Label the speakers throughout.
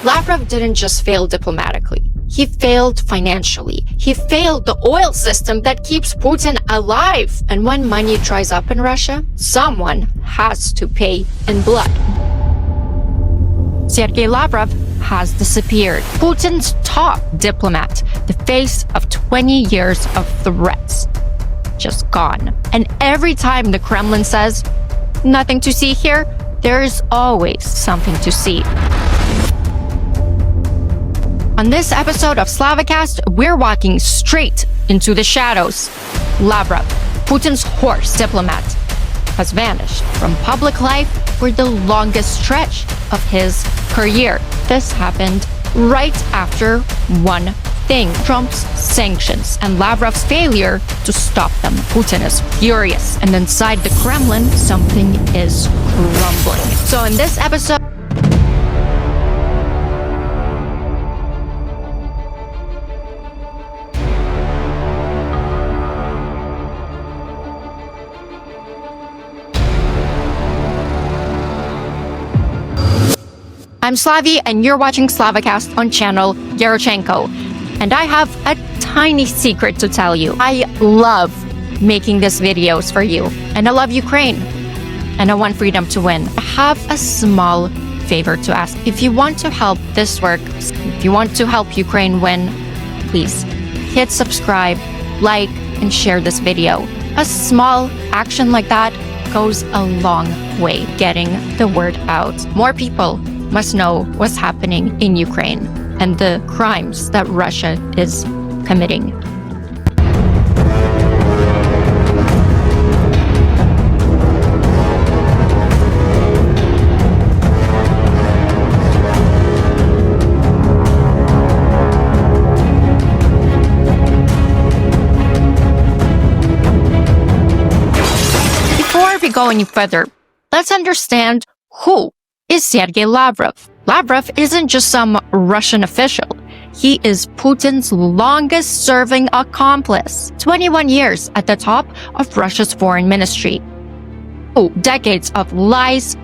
Speaker 1: Lavrov didn't just fail diplomatically. He failed financially. He failed the oil system that keeps Putin alive. And when money dries up in Russia, someone has to pay in blood. Sergei Lavrov has disappeared. Putin's top diplomat, the face of 20 years of threats, just gone. And every time the Kremlin says, "Nothing to see here," there is always something to see. On this episode of Slavicast, we're walking straight into the shadows. Lavrov, Putin's horse diplomat, has vanished from public life for the longest stretch of his career. This happened right after one thing: Trump's sanctions and Lavrov's failure to stop them. Putin is furious, and inside the Kremlin, something is crumbling. So in this episode, I'm Slavie, and you're watching Slavicast on channel Yarochenko. And I have a tiny secret to tell you. I love making these videos for you, and I love Ukraine, and I want freedom to win. I have a small favor to ask. If you want to help this work, if you want to help Ukraine win, please hit subscribe, like, and share this video. A small action like that goes a long way getting the word out. More people must know what's happening in Ukraine and the crimes that Russia is committing. Before we go any further, let's understand who is Sergei Lavrov. Lavrov isn't just some Russian official. He is Putin's longest-serving accomplice. 21 years at the top of Russia's foreign ministry. Decades of lies,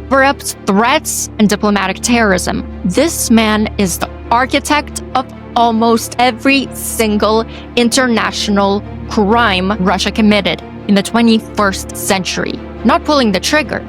Speaker 1: corrupt threats, and diplomatic terrorism. This man is the architect of almost every single international crime Russia committed in the 21st century. Not pulling the trigger,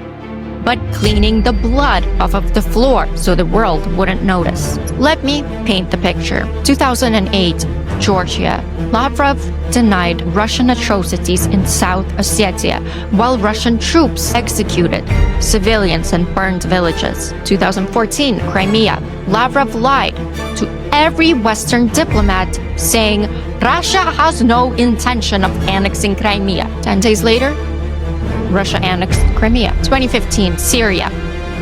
Speaker 1: but cleaning the blood off of the floor so the world wouldn't notice. Let me paint the picture. 2008, Georgia. Lavrov denied Russian atrocities in South Ossetia, while Russian troops executed civilians and burned villages. 2014, Crimea. Lavrov lied to every Western diplomat, saying Russia has no intention of annexing Crimea. 10 days later, Russia annexed Crimea. 2015, Syria.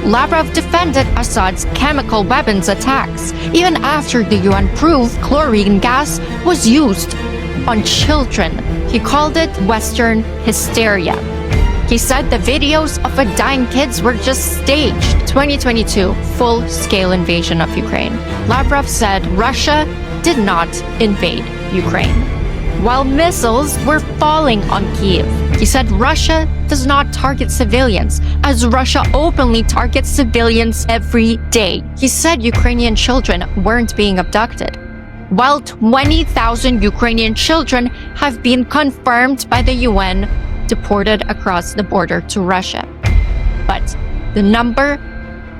Speaker 1: Lavrov defended Assad's chemical weapons attacks, even after the UN proved chlorine gas was used on children. He called it Western hysteria. He said the videos of the dying kids were just staged. 2022, full-scale invasion of Ukraine. Lavrov said Russia did not invade Ukraine, while missiles were falling on Kyiv. He said Russia does not target civilians, as Russia openly targets civilians every day. He said Ukrainian children weren't being abducted, while 20,000 Ukrainian children have been confirmed by the UN deported across the border to Russia. But the number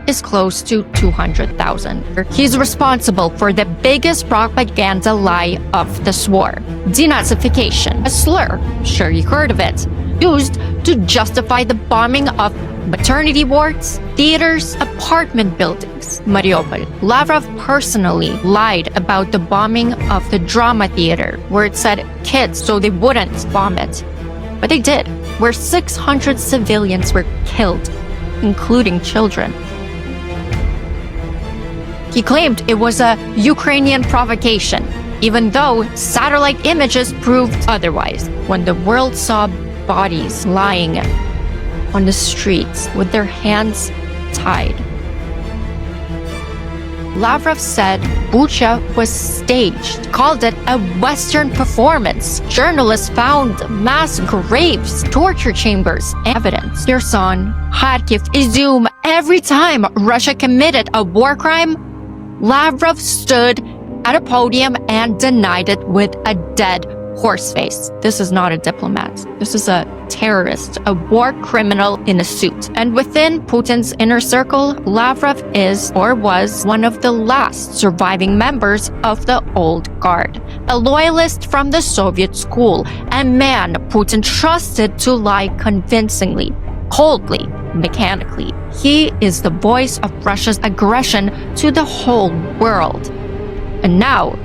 Speaker 1: is close to 200,000. He's responsible for the biggest propaganda lie of this war: denazification, a slur, sure you heard of it, used to justify the bombing of maternity wards, theaters, apartment buildings. Mariupol. Lavrov personally lied about the bombing of the drama theater, where it said kids so they wouldn't bomb it. But they did, where 600 civilians were killed, including children. He claimed it was a Ukrainian provocation, even though satellite images proved otherwise. When the world saw bodies lying on the streets with their hands tied, Lavrov said Bucha was staged, called it a Western performance. Journalists found mass graves, torture chambers, evidence. Kherson, Kharkiv, Izum. Every time Russia committed a war crime, Lavrov stood at a podium and denied it with a dead horse face. This is not a diplomat. This is a terrorist, a war criminal in a suit. And within Putin's inner circle, Lavrov is or was one of the last surviving members of the old guard. A loyalist from the Soviet school, a man Putin trusted to lie convincingly, coldly, mechanically. He is the voice of Russia's aggression to the whole world. And now,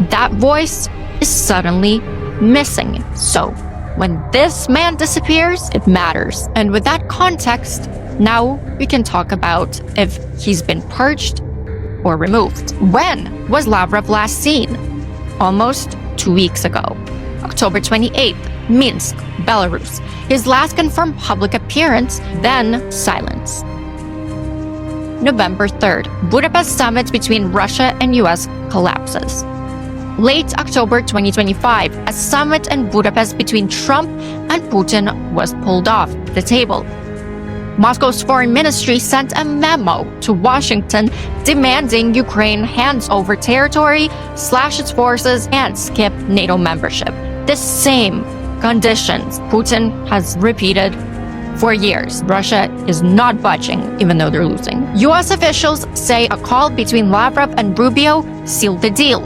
Speaker 1: that voice is suddenly missing. So, when this man disappears, it matters. And with that context, now we can talk about if he's been purged or removed. When was Lavrov last seen? Almost 2 weeks ago. October 28th, Minsk, Belarus. His last confirmed public appearance, then silence. November 3rd, Budapest summit between Russia and US collapses. Late October 2025, a summit in Budapest between Trump and Putin was pulled off the table. Moscow's foreign ministry sent a memo to Washington demanding Ukraine hands over territory, slash its forces, and skip NATO membership. The same conditions Putin has repeated for years. Russia is not budging, even though they're losing. US officials say a call between Lavrov and Rubio sealed the deal.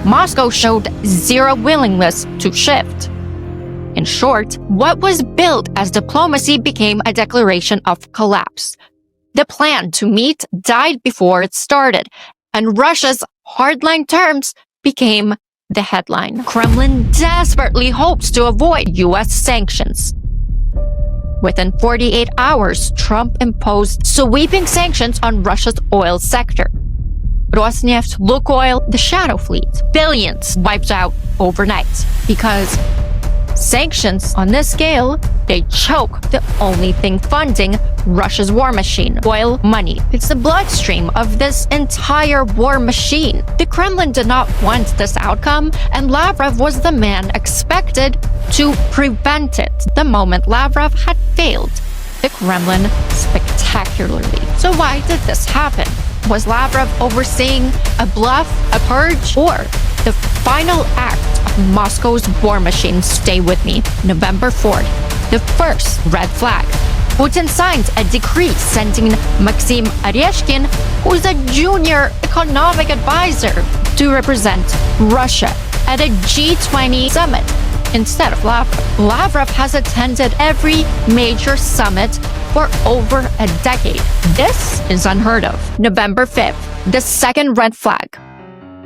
Speaker 1: Moscow showed zero willingness to shift. In short, what was built as diplomacy became a declaration of collapse. The plan to meet died before it started, and Russia's hardline terms became the headline. Kremlin desperately hopes to avoid US sanctions. Within 48 hours, Trump imposed sweeping sanctions on Russia's oil sector. Rosneft, Lukoil, the shadow fleet, billions wiped out overnight. Because sanctions on this scale, they choke the only thing funding Russia's war machine, oil money. It's the bloodstream of this entire war machine. The Kremlin did not want this outcome, and Lavrov was the man expected to prevent it. The moment Lavrov had failed the Kremlin spectacularly. So why did this happen? Was Lavrov overseeing a bluff, a purge, or the final act of Moscow's war machine? Stay with me. November 4th, the first red flag. Putin signed a decree sending Maxim Oreshkin, who's a junior economic advisor, to represent Russia at a G20 summit instead of Lavrov. Lavrov has attended every major summit for over a decade. This is unheard of. November 5th, the second red flag.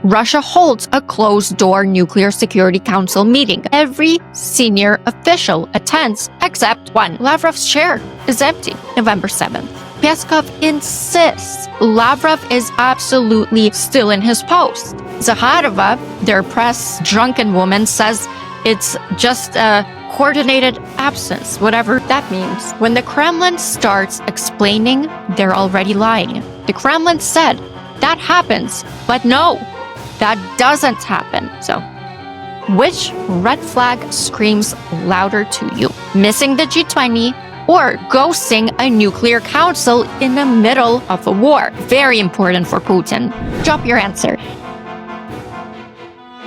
Speaker 1: Russia holds a closed-door Nuclear Security Council meeting. Every senior official attends except one. Lavrov's chair is empty. November 7th. Peskov insists Lavrov is absolutely still in his post. Zakharova, their press drunken woman, says it's just a coordinated absence, whatever that means. When the Kremlin starts explaining, they're already lying. The Kremlin said that happens, but no, that doesn't happen. So, which red flag screams louder to you? Missing the G20 or ghosting a nuclear council in the middle of a war? Very important for Putin. Drop your answer.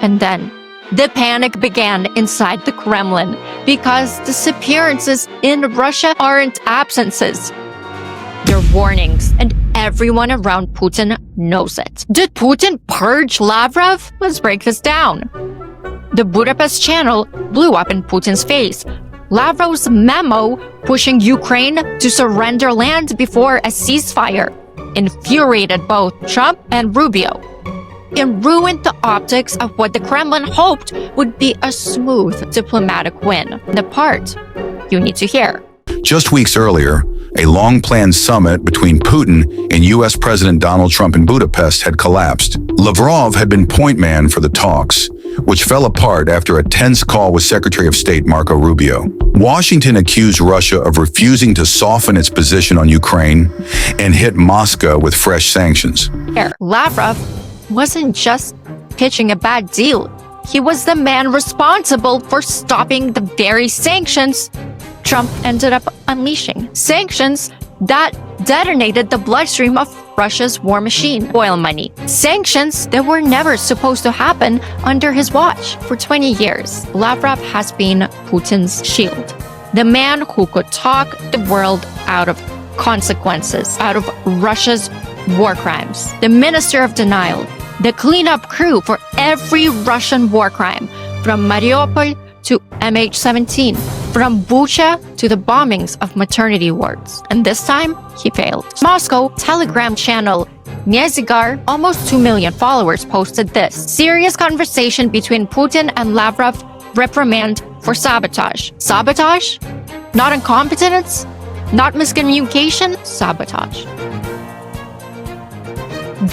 Speaker 1: And then, the panic began inside the Kremlin because disappearances in Russia aren't absences. They're warnings, and everyone around Putin knows it. Did Putin purge Lavrov? Let's break this down. The Budapest channel blew up in Putin's face. Lavrov's memo pushing Ukraine to surrender land before a ceasefire infuriated both Trump and Rubio. It ruined the optics of what the Kremlin hoped would be a smooth diplomatic win. The part you need to hear.
Speaker 2: Just weeks earlier, a long-planned summit between Putin and U.S. President Donald Trump in Budapest had collapsed. Lavrov had been point man for the talks, which fell apart after a tense call with Secretary of State Marco Rubio. Washington accused Russia of refusing to soften its position on Ukraine and hit Moscow with fresh sanctions.
Speaker 1: Lavrov wasn't just pitching a bad deal. He was the man responsible for stopping the very sanctions Trump ended up unleashing. Sanctions that detonated the bloodstream of Russia's war machine, oil money. Sanctions that were never supposed to happen under his watch. For 20 years, Lavrov has been Putin's shield. The man who could talk the world out of consequences, out of Russia's war crimes. The minister of denial, the cleanup crew for every Russian war crime, from Mariupol to MH17, from Bucha to the bombings of maternity wards. And this time, he failed. Moscow Telegram channel Nezigar, almost 2 million followers, posted this. Serious conversation between Putin and Lavrov, reprimand for sabotage. Sabotage? Not incompetence? Not miscommunication? Sabotage.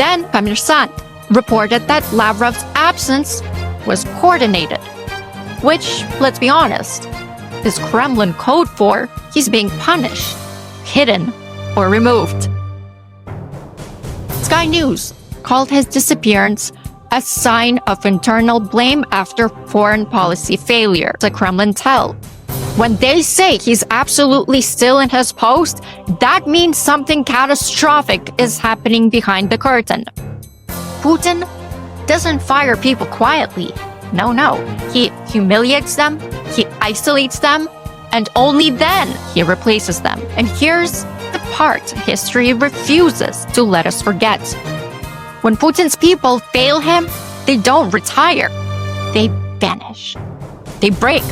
Speaker 1: Then, Kommersant reported that Lavrov's absence was coordinated, which, let's be honest, is Kremlin code for he's being punished, hidden, or removed. Sky News called his disappearance a sign of internal blame after foreign policy failure. The Kremlin tell. When they say he's absolutely still in his post, that means something catastrophic is happening behind the curtain. Putin doesn't fire people quietly. No. He humiliates them, he isolates them, and only then he replaces them. And here's the part history refuses to let us forget. When Putin's people fail him, they don't retire. They vanish. They break.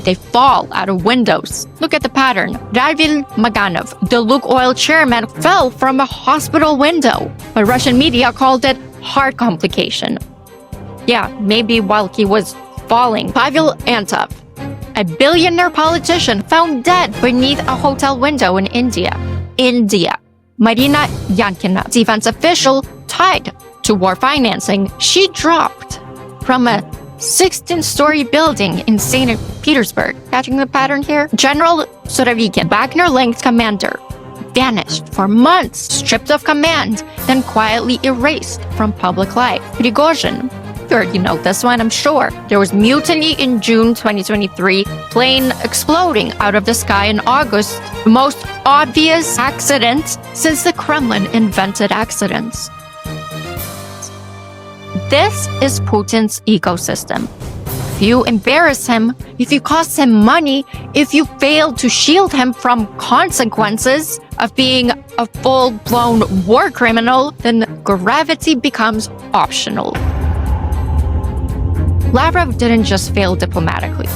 Speaker 1: They fall out of windows. Look at the pattern. Ravil Maganov, the Lukoil chairman, fell from a hospital window, but Russian media called it heart complication. Yeah, maybe while he was falling. Pavel Antov, a billionaire politician, found dead beneath a hotel window in India. Marina Yankina, defense official tied to war financing, she dropped from a 16-story building in St. Petersburg. Catching the pattern here? General Surovikin, Wagner-linked commander, vanished for months, stripped of command, then quietly erased from public life. Prigozhin, you already know this one, I'm sure. There was mutiny in June 2023, plane exploding out of the sky in August, the most obvious accident since the Kremlin invented accidents. This is Putin's ecosystem. If you embarrass him, if you cost him money, if you fail to shield him from consequences of being a full-blown war criminal, then gravity becomes optional. Lavrov didn't just fail diplomatically.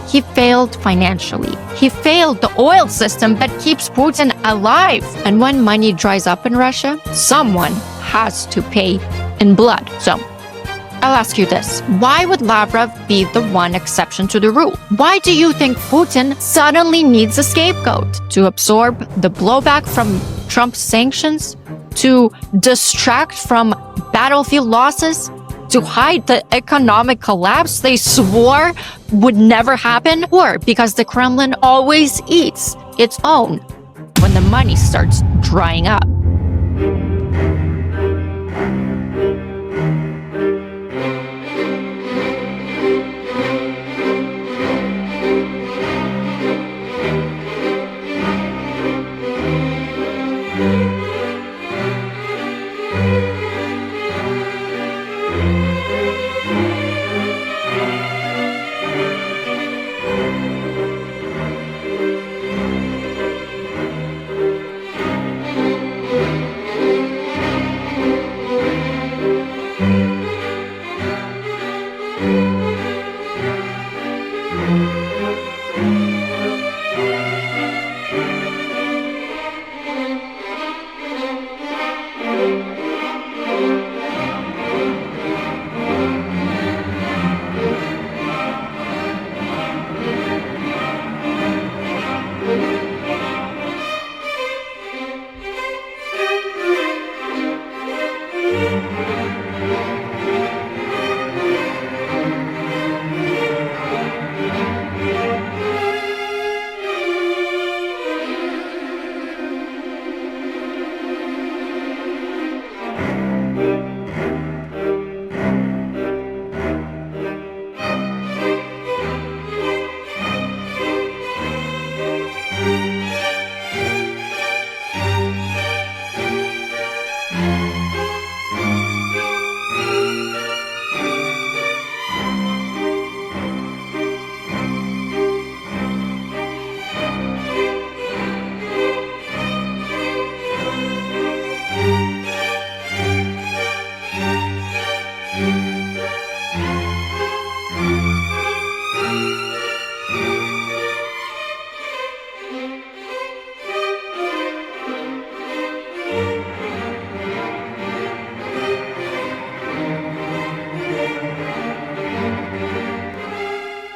Speaker 1: He failed financially. He failed the oil system that keeps Putin alive. And when money dries up in Russia, someone has to pay in blood. So, I'll ask you this. Why would Lavrov be the one exception to the rule? Why do you think Putin suddenly needs a scapegoat? To absorb the blowback from Trump's sanctions? To distract from battlefield losses? To hide the economic collapse they swore would never happen? Or because the Kremlin always eats its own when the money starts drying up?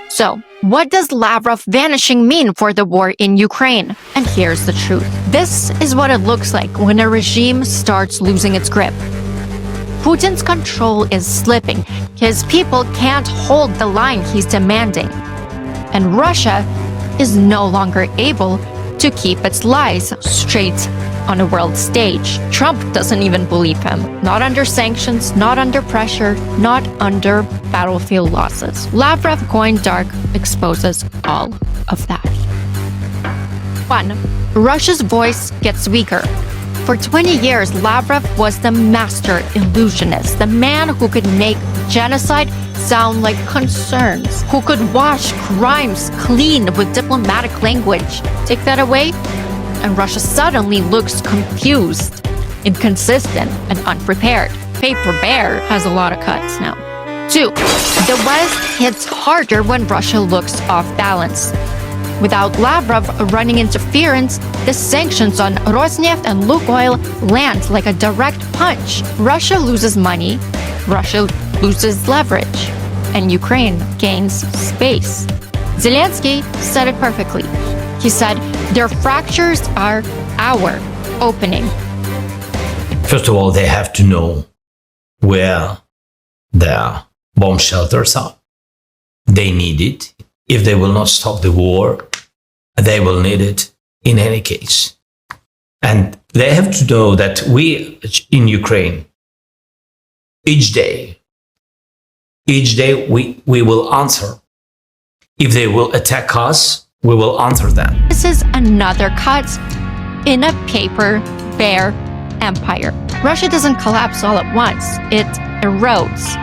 Speaker 1: So, what does Lavrov vanishing mean for the war in Ukraine? And here's the truth. This is what it looks like when a regime starts losing its grip. Putin's control is slipping. His people can't hold the line he's demanding. And Russia is no longer able to keep its lies straight on a world stage. Trump doesn't even believe him. Not under sanctions, not under pressure, not under battlefield losses. Lavrov going dark exposes all of that. 1. Russia's voice gets weaker. For 20 years, Lavrov was the master illusionist, the man who could make genocide sound like concerns, who could wash crimes clean with diplomatic language. Take that away, and Russia suddenly looks confused, inconsistent, and unprepared. Paper Bear has a lot of cuts now. 2. The West hits harder when Russia looks off balance. Without Lavrov running interference, the sanctions on Rosneft and Lukoil land like a direct punch. Russia loses money, Russia loses leverage, and Ukraine gains space. Zelensky said it perfectly. He said, their fractures are our opening.
Speaker 3: First of all, they have to know where their bomb shelters are. They need it. If they will not stop the war, they will need it in any case. And they have to know that we in Ukraine, each day we will answer. If they will attack us, we will answer them.
Speaker 1: This is another cut in a paper bear empire. Russia doesn't collapse all at once. It erodes.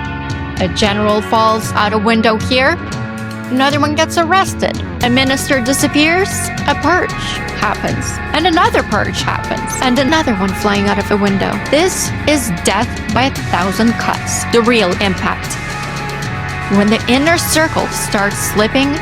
Speaker 1: A general falls out a window here. Another one gets arrested. A minister disappears. A purge happens. And another purge happens. And another one flying out of a window. This is death by 1,000 cuts. The real impact. When the inner circle starts slipping,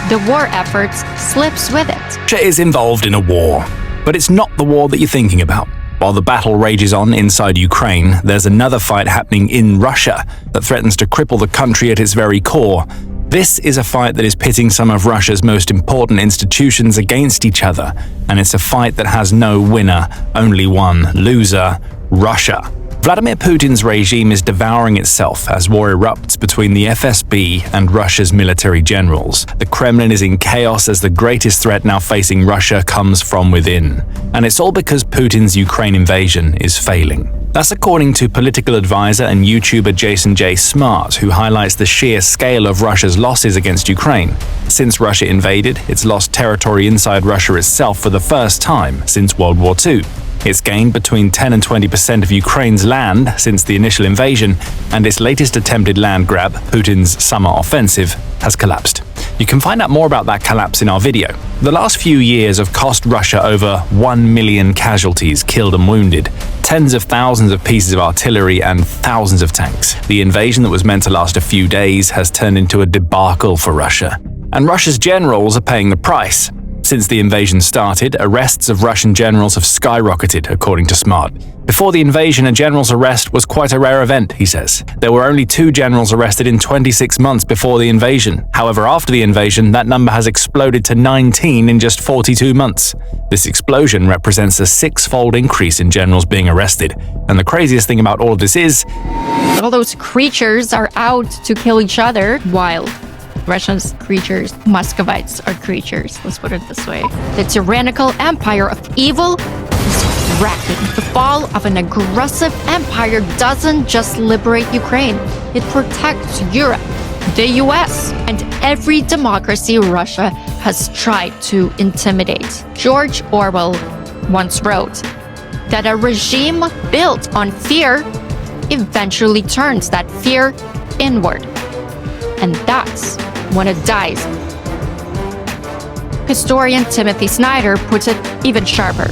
Speaker 1: the war efforts slips with it.
Speaker 4: Russia is involved in a war, but it's not the war that you're thinking about. While the battle rages on inside Ukraine, there's another fight happening in Russia that threatens to cripple the country at its very core. This is a fight that is pitting some of Russia's most important institutions against each other, and it's a fight that has no winner, only one loser: Russia. Vladimir Putin's regime is devouring itself as war erupts between the FSB and Russia's military generals. The Kremlin is in chaos as the greatest threat now facing Russia comes from within. And it's all because Putin's Ukraine invasion is failing. That's according to political advisor and YouTuber Jason J. Smart, who highlights the sheer scale of Russia's losses against Ukraine. Since Russia invaded, it's lost territory inside Russia itself for the first time since World War II. It's gained between 10 and 20% of Ukraine's land since the initial invasion, and its latest attempted land grab, Putin's summer offensive, has collapsed. You can find out more about that collapse in our video. The last few years have cost Russia over 1 million casualties, killed and wounded, tens of thousands of pieces of artillery, and thousands of tanks. The invasion that was meant to last a few days has turned into a debacle for Russia. And Russia's generals are paying the price. Since the invasion started, arrests of Russian generals have skyrocketed, according to Smart. Before the invasion, a general's arrest was quite a rare event, he says. There were only 2 generals arrested in 26 months before the invasion. However, after the invasion, that number has exploded to 19 in just 42 months. This explosion represents a 6-fold increase in generals being arrested. And the craziest thing about all of this is,
Speaker 1: all those creatures are out to kill each other while Russia's creatures, Muscovites are creatures, let's put it this way. The tyrannical empire of evil is cracking. The fall of an aggressive empire doesn't just liberate Ukraine, it protects Europe, the US, and every democracy Russia has tried to intimidate. George Orwell once wrote that a regime built on fear eventually turns that fear inward. And that's when it dies. Historian Timothy Snyder puts it even sharper.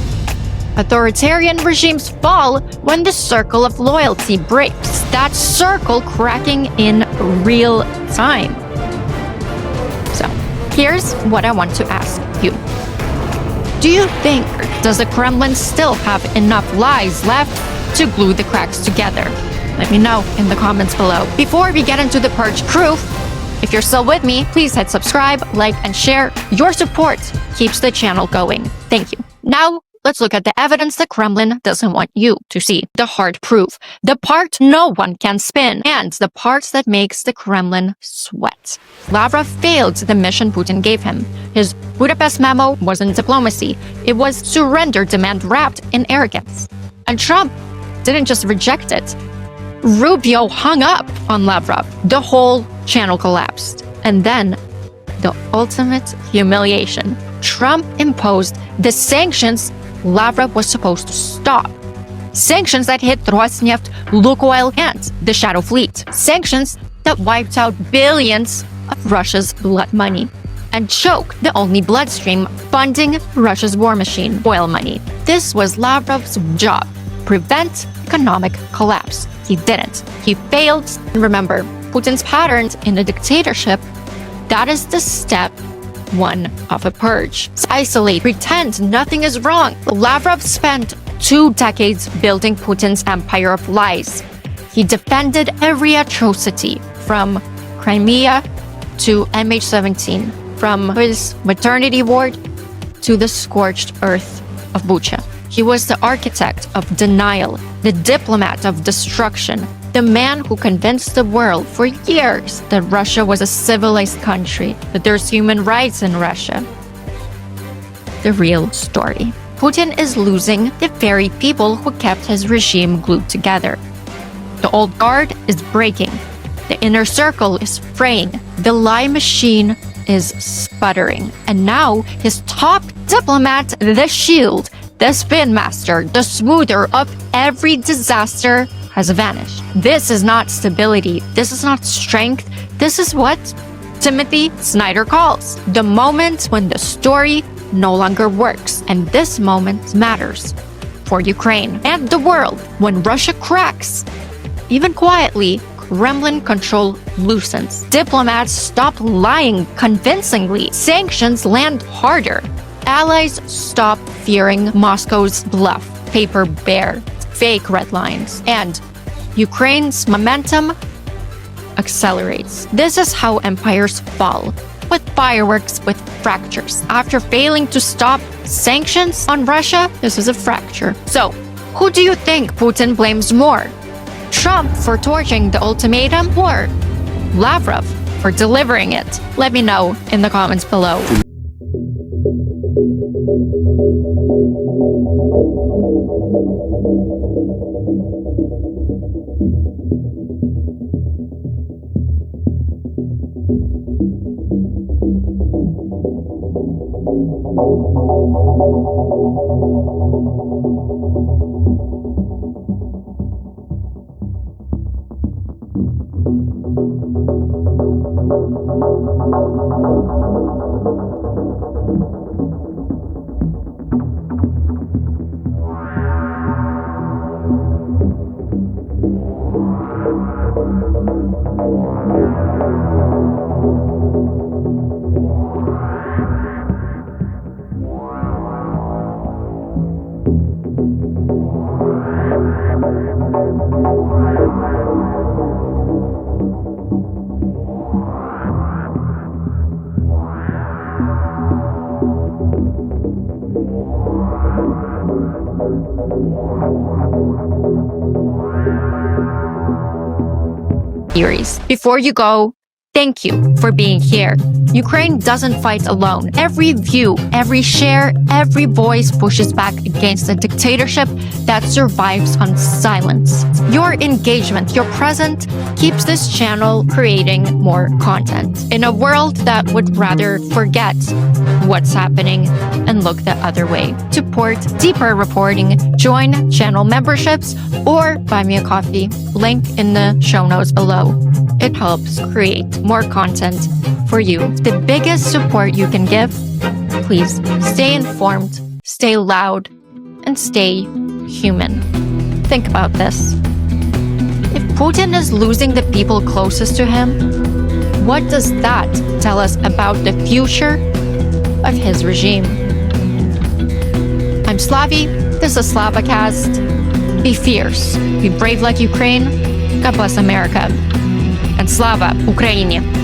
Speaker 1: Authoritarian regimes fall when the circle of loyalty breaks, that circle cracking in real time. So, here's what I want to ask you. Do you think, does the Kremlin still have enough lies left to glue the cracks together? Let me know in the comments below. Before we get into the Purge proof, if you're still with me, please hit subscribe, like, and share. Your support keeps the channel going. Thank you. Now, let's look at the evidence the Kremlin doesn't want you to see. The hard proof. The part no one can spin. And the part that makes the Kremlin sweat. Lavrov failed the mission Putin gave him. His Budapest memo wasn't diplomacy. It was surrender demand wrapped in arrogance. And Trump didn't just reject it. Rubio hung up on Lavrov. The whole channel collapsed. And then, the ultimate humiliation. Trump imposed the sanctions Lavrov was supposed to stop. Sanctions that hit Rosneft, Lukoil, and the Shadow Fleet. Sanctions that wiped out billions of Russia's blood money and choked the only bloodstream funding Russia's war machine, oil money. This was Lavrov's job. Prevent economic collapse. He didn't. He failed. Remember, Putin's pattern in a dictatorship, that is the step one of a purge. Isolate, pretend nothing is wrong. Lavrov spent 2 decades building Putin's empire of lies. He defended every atrocity, from Crimea to MH17, from his maternity ward to the scorched earth of Bucha. He was the architect of denial, the diplomat of destruction, the man who convinced the world for years that Russia was a civilized country, that there's human rights in Russia. The real story. Putin is losing the very people who kept his regime glued together. The old guard is breaking. The inner circle is fraying. The lie machine is sputtering. And now his top diplomat, the shield, the spin master, the smoother of every disaster, has vanished. This is not stability. This is not strength. This is what Timothy Snyder calls the moment when the story no longer works. And this moment matters for Ukraine and the world. When Russia cracks, even quietly, Kremlin control loosens. Diplomats stop lying convincingly. Sanctions land harder. Allies stop fearing Moscow's bluff, paper bear, fake red lines, and Ukraine's momentum accelerates. This is how empires fall, with fireworks, with fractures. After failing to stop sanctions on Russia, this is a fracture. So, who do you think Putin blames more? Trump for torching the ultimatum, or Lavrov for delivering it? Let me know in the comments below. Series. Before you go, thank you for being here. Ukraine doesn't fight alone. Every view, every share, every voice pushes back against a dictatorship that survives on silence. Your engagement, your presence, keeps this channel creating more content in a world that would rather forget what's happening and look the other way. To support deeper reporting, join channel memberships or buy me a coffee. Link in the show notes below. It helps create more content for you. The biggest support you can give, please stay informed, stay loud, and stay human. Think about this. If Putin is losing the people closest to him, what does that tell us about the future of his regime? I'm Slavie. This is SlavaCast. Be fierce. Be brave like Ukraine. God bless America. And Slava Ukraini.